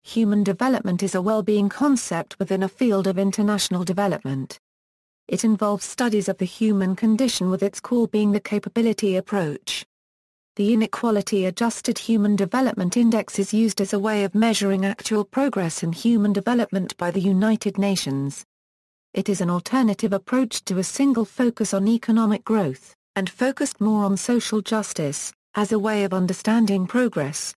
Human development is a well-being concept within a field of international development. It involves studies of the human condition with its core being the capability approach. The Inequality-Adjusted Human Development Index is used as a way of measuring actual progress in human development by the United Nations. It is an alternative approach to a single focus on economic growth, and focused more on social justice, as a way of understanding progress.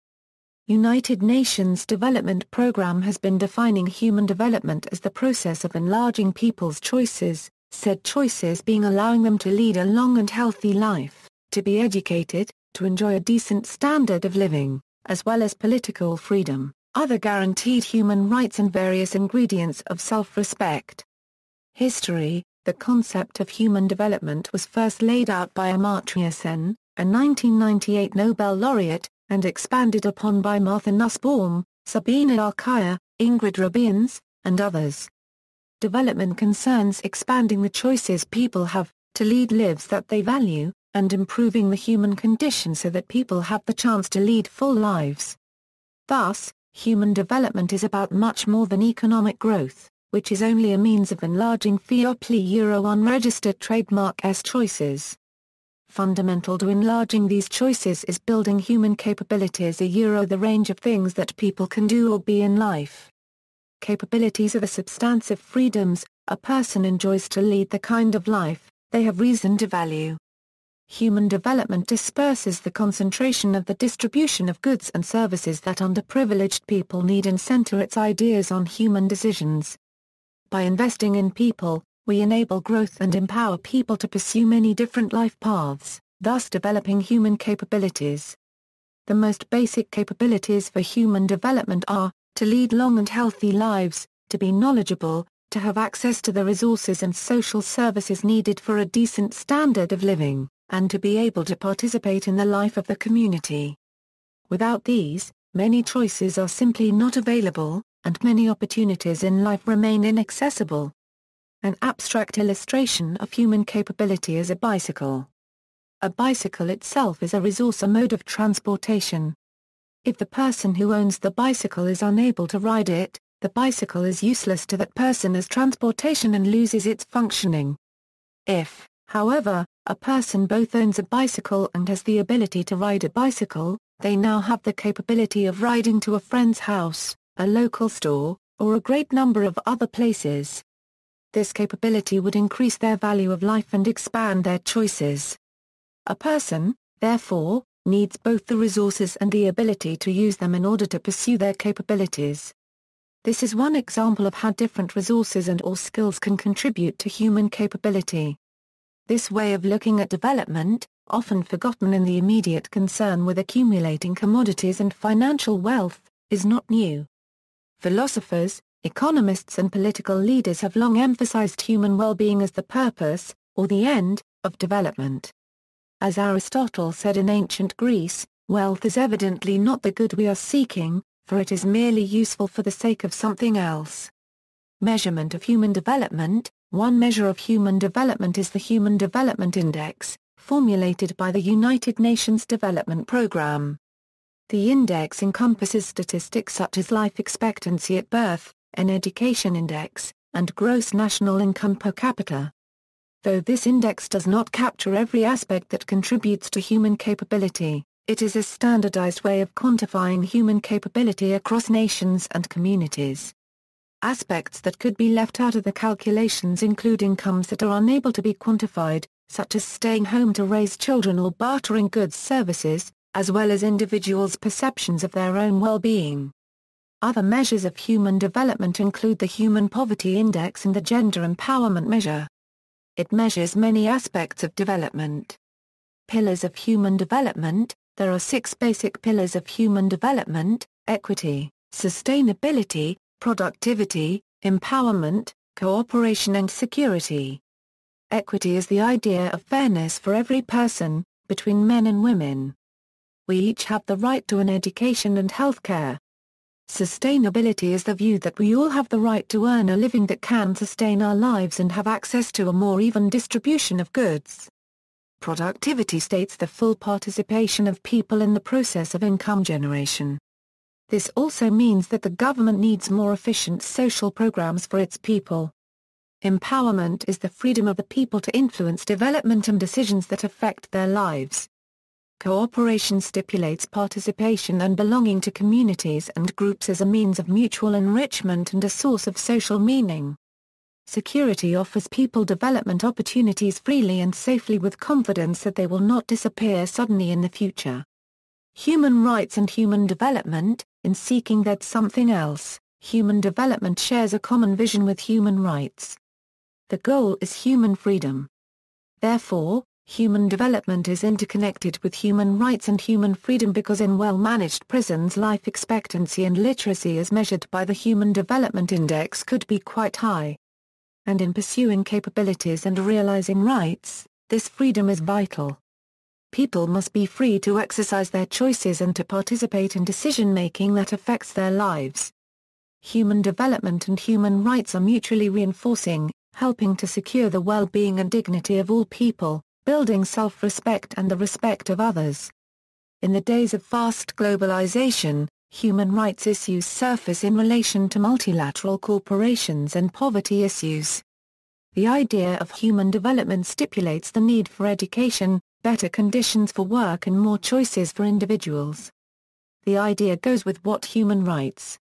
United Nations Development Programme has been defining human development as the process of enlarging people's choices, said choices being allowing them to lead a long and healthy life, to be educated, to enjoy a decent standard of living, as well as political freedom, other guaranteed human rights and various ingredients of self-respect. History. The concept of human development was first laid out by Amartya Sen, a 1998 Nobel laureate, and expanded upon by Martha Nussbaum, Sabina Arcaya, Ingrid Robbins, and others. Development concerns expanding the choices people have, to lead lives that they value, and improving the human condition so that people have the chance to lead full lives. Thus, human development is about much more than economic growth, which is only a means of enlarging Euro unregistered trademark S choices. Fundamental to enlarging these choices is building human capabilities the range of things that people can do or be in life. Capabilities are the substantive freedoms a person enjoys to lead the kind of life they have reason to value. Human development disperses the concentration of the distribution of goods and services that underprivileged people need and center its ideas on human decisions. By investing in people, we enable growth and empower people to pursue many different life paths, thus developing human capabilities. The most basic capabilities for human development are, to lead long and healthy lives, to be knowledgeable, to have access to the resources and social services needed for a decent standard of living, and to be able to participate in the life of the community. Without these, many choices are simply not available, and many opportunities in life remain inaccessible. An abstract illustration of human capability is a bicycle. A bicycle itself is a resource, a mode of transportation. If the person who owns the bicycle is unable to ride it, the bicycle is useless to that person as transportation and loses its functioning. If, however, a person both owns a bicycle and has the ability to ride a bicycle, they now have the capability of riding to a friend's house, a local store, or a great number of other places. This capability would increase their value of life and expand their choices. A person, therefore, needs both the resources and the ability to use them in order to pursue their capabilities. This is one example of how different resources and/or skills can contribute to human capability. This way of looking at development, often forgotten in the immediate concern with accumulating commodities and financial wealth, is not new. Philosophers, economists and political leaders have long emphasized human well-being as the purpose, or the end, of development. As Aristotle said in ancient Greece, wealth is evidently not the good we are seeking, for it is merely useful for the sake of something else. Measurement of human development. One measure of human development is the Human Development Index, formulated by the United Nations Development Programme. The index encompasses statistics such as life expectancy at birth, an education index, and gross national income per capita. Though this index does not capture every aspect that contributes to human capability, it is a standardized way of quantifying human capability across nations and communities. Aspects that could be left out of the calculations include incomes that are unable to be quantified, such as staying home to raise children or bartering goods services, as well as individuals' perceptions of their own well-being. Other measures of human development include the Human Poverty Index and the Gender Empowerment Measure. It measures many aspects of development. Pillars of human development. There are 6 basic pillars of human development: equity, sustainability, productivity, empowerment, cooperation and security. Equity is the idea of fairness for every person, between men and women. We each have the right to an education and health care. Sustainability is the view that we all have the right to earn a living that can sustain our lives and have access to a more even distribution of goods. Productivity states the full participation of people in the process of income generation. This also means that the government needs more efficient social programs for its people. Empowerment is the freedom of the people to influence development and decisions that affect their lives. Cooperation stipulates participation and belonging to communities and groups as a means of mutual enrichment and a source of social meaning. Security offers people development opportunities freely and safely with confidence that they will not disappear suddenly in the future. Human rights and human development. In seeking that something else, human development shares a common vision with human rights. The goal is human freedom. Therefore, human development is interconnected with human rights and human freedom because in well-managed prisons life expectancy and literacy as measured by the Human Development Index could be quite high. And in pursuing capabilities and realizing rights, this freedom is vital. People must be free to exercise their choices and to participate in decision-making that affects their lives. Human development and human rights are mutually reinforcing, helping to secure the well-being and dignity of all people, building self-respect and the respect of others. In the days of fast globalization, human rights issues surface in relation to multilateral corporations and poverty issues. The idea of human development stipulates the need for education, better conditions for work and more choices for individuals. The idea goes with what human rights.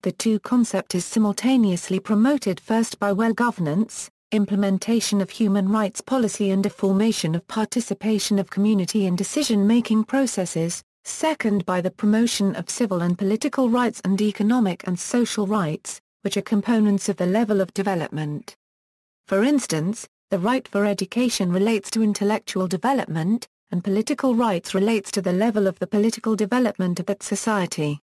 The two concept is simultaneously promoted first by well-governance, implementation of human rights policy and a formation of participation of community in decision-making processes, second by the promotion of civil and political rights and economic and social rights, which are components of the level of development. For instance, the right for education relates to intellectual development, and political rights relates to the level of the political development of that society.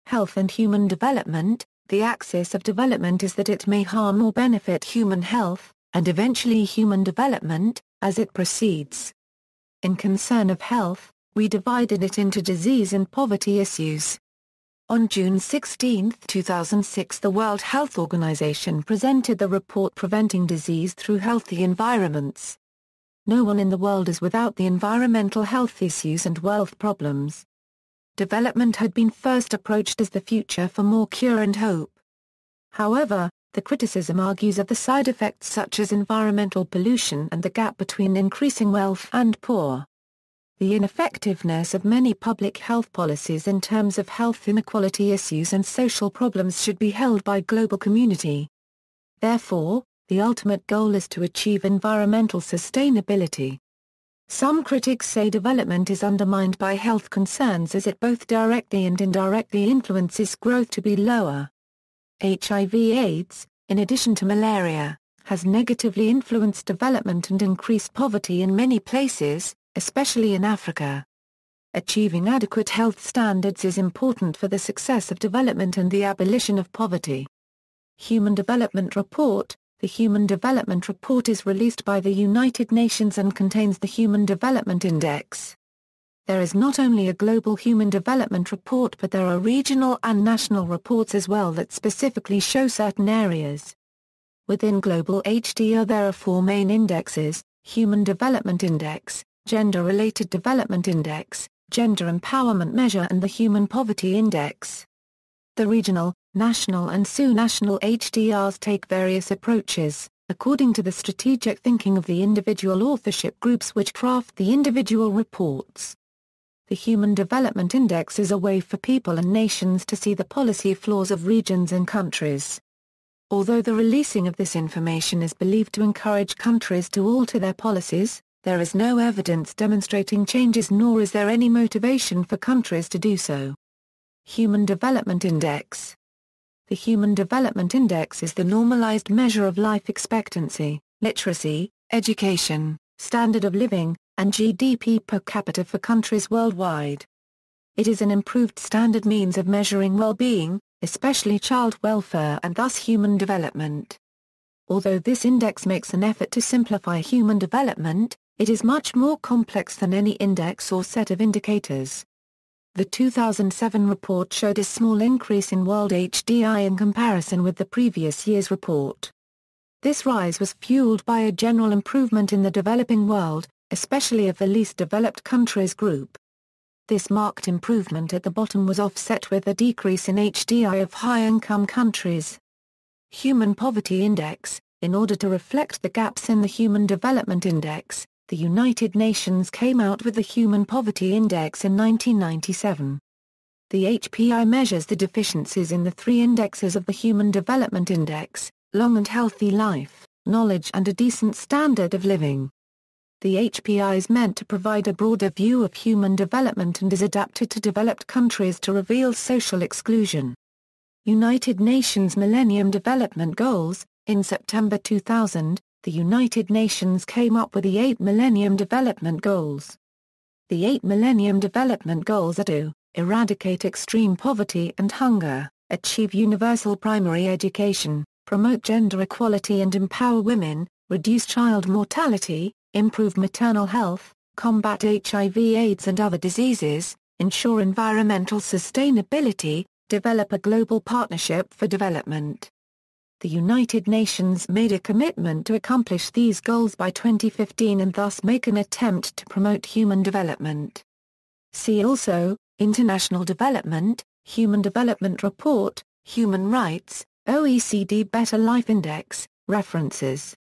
Health and human development. The axis of development is that it may harm or benefit human health, and eventually human development, as it proceeds. In concern of health, we divided it into disease and poverty issues. On June 16, 2006, the World Health Organization presented the report Preventing Disease Through Healthy Environments. No one in the world is without the environmental health issues and wealth problems. Development had been first approached as the future for more cure and hope. However, the criticism argues of the side effects such as environmental pollution and the gap between increasing wealth and poor. The ineffectiveness of many public health policies in terms of health inequality issues and social problems should be held by global community. Therefore, the ultimate goal is to achieve environmental sustainability. Some critics say development is undermined by health concerns as it both directly and indirectly influences growth to be lower. HIV/AIDS, in addition to malaria, has negatively influenced development and increased poverty in many places, especially in Africa. Achieving adequate health standards is important for the success of development and the abolition of poverty. Human Development Report. The Human Development Report is released by the United Nations and contains the Human Development Index. There is not only a global Human Development Report but there are regional and national reports as well that specifically show certain areas. Within Global HDR there are four main indexes: Human Development Index, Gender-Related Development Index, Gender Empowerment Measure and the Human Poverty Index. The regional, national and sub-national HDRs take various approaches, according to the strategic thinking of the individual authorship groups which craft the individual reports. The Human Development Index is a way for people and nations to see the policy flaws of regions and countries. Although the releasing of this information is believed to encourage countries to alter their policies, there is no evidence demonstrating changes nor is there any motivation for countries to do so. Human Development Index. The Human Development Index is the normalized measure of life expectancy, literacy, education, standard of living, and GDP per capita for countries worldwide. It is an improved standard means of measuring well-being, especially child welfare and thus human development. Although this index makes an effort to simplify human development, it is much more complex than any index or set of indicators. The 2007 report showed a small increase in world HDI in comparison with the previous year's report. This rise was fueled by a general improvement in the developing world, especially of the least developed countries group. This marked improvement at the bottom was offset with a decrease in HDI of high-income countries. Human Poverty Index. In order to reflect the gaps in the Human Development Index, the United Nations came out with the Human Poverty Index in 1997. The HPI measures the deficiencies in the three indexes of the Human Development Index: long and healthy life, knowledge and a decent standard of living. The HPI is meant to provide a broader view of human development and is adapted to developed countries to reveal social exclusion. United Nations Millennium Development Goals. In September 2000, the United Nations came up with the 8 Millennium Development Goals. The 8 Millennium Development Goals are to eradicate extreme poverty and hunger, achieve universal primary education, promote gender equality and empower women, reduce child mortality, improve maternal health, combat HIV/AIDS and other diseases, ensure environmental sustainability, develop a global partnership for development. The United Nations made a commitment to accomplish these goals by 2015 and thus make an attempt to promote human development. See also, International Development, Human Development Report, Human Rights, OECD Better Life Index, References.